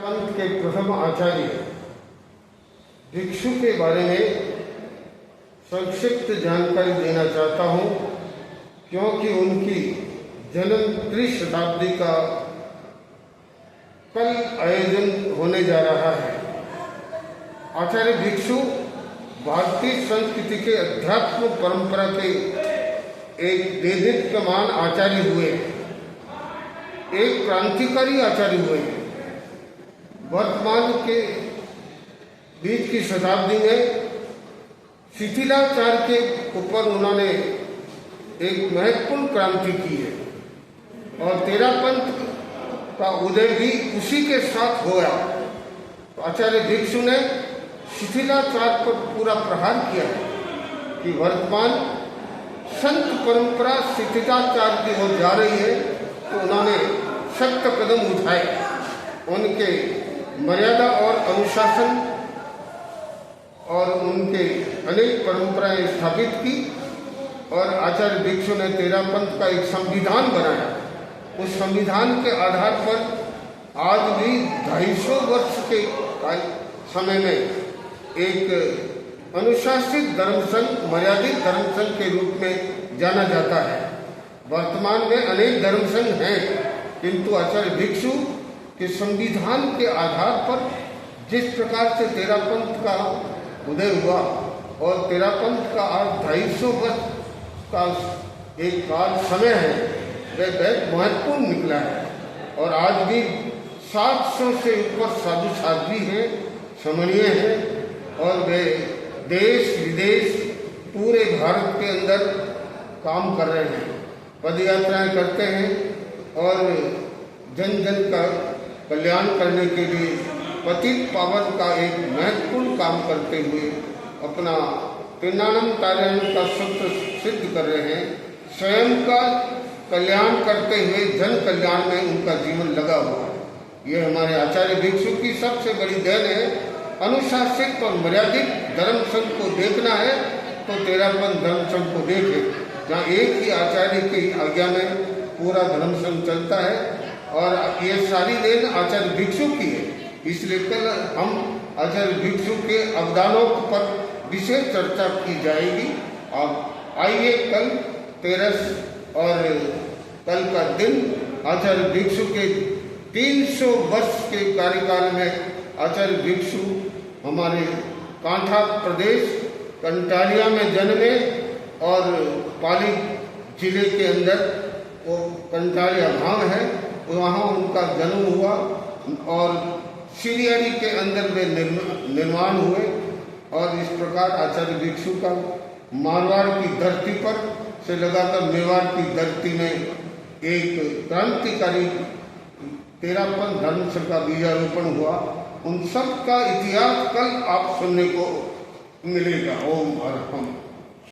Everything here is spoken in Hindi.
पंथ के प्रथम आचार्य भिक्षु के बारे में संक्षिप्त जानकारी देना चाहता हूँ, क्योंकि उनकी जन्म 30 शताब्दी का कल आयोजन होने जा रहा है। आचार्य भिक्षु भारतीय संस्कृति के अध्यात्म परंपरा के एक देदीप्यमान आचार्य हुए, एक क्रांतिकारी आचार्य हुए। वर्तमान के बीच की शताब्दी में शिथिलाचार के ऊपर उन्होंने एक महत्वपूर्ण क्रांति की है और तेरापंथ का उदय भी उसी के साथ हुआ। तो आचार्य भिक्षु ने शिथिलाचार पर पूरा प्रहार किया कि वर्तमान संत परंपरा शिथिलाचार की ओर जा रही है, तो उन्होंने सख्त कदम उठाए। उनके मर्यादा और अनुशासन और उनके अनेक परंपराएं स्थापित की और आचार्य भिक्षु ने तेरापंथ का एक संविधान बनाया। उस संविधान के आधार पर आज भी 250 वर्ष के समय में एक अनुशासित धर्मसंघ, मर्यादित धर्मसंघ के रूप में जाना जाता है। वर्तमान में अनेक धर्मसंघ हैं, किंतु आचार्य भिक्षु के संविधान के आधार पर जिस प्रकार से तेरापंथ का उदय हुआ और तेरापंथ का आज 250 वर्ष का एक काल समय है, वह बहुत महत्वपूर्ण निकला है। और आज भी 700 से ऊपर साधु साध्वी हैं, समन्वय हैं और वे देश विदेश पूरे भारत के अंदर काम कर रहे हैं, पद यात्राएं करते हैं और जन जन का कल्याण करने के लिए पतित पावन का एक महत्वपूर्ण काम करते हुए अपना पिंडानम तार्यायणम का सूत्र सिद्ध कर रहे हैं। स्वयं का कल्याण करते हुए जन कल्याण में उनका जीवन लगा हुआ है। ये हमारे आचार्य भिक्षु की सबसे बड़ी देन है। अनुशासित और मर्यादित धर्म संघ को देखना है तो तेरापंथ धर्म संघ को देखे, जहाँ एक ही आचार्य की आज्ञा में पूरा धर्म संघ चलता है। और ये सारी देन आचार्य भिक्षु की है। इसलिए कल हम आचार्य भिक्षु के अवदानों पर विशेष चर्चा की जाएगी। अब आइए कल 13 और कल का दिन आचार्य भिक्षु के 300 वर्ष के कार्यकाल में आचार्य भिक्षु हमारे कांठा प्रदेश कंटारिया में जन्मे और पाली जिले के अंदर वो कंटारिया गांव है, वहाँ उनका जन्म हुआ और सीरियारी के अंदर वे निर्माण हुए। और इस प्रकार आचार्य भिक्षु का मारवाड़ की धरती पर से लगाकर मेवाड़ की धरती में एक क्रांतिकारी तेरापंथ धर्म संघ का बीजारोपण हुआ। उन सब का इतिहास कल आप सुनने को मिलेगा। ओम अर्हम।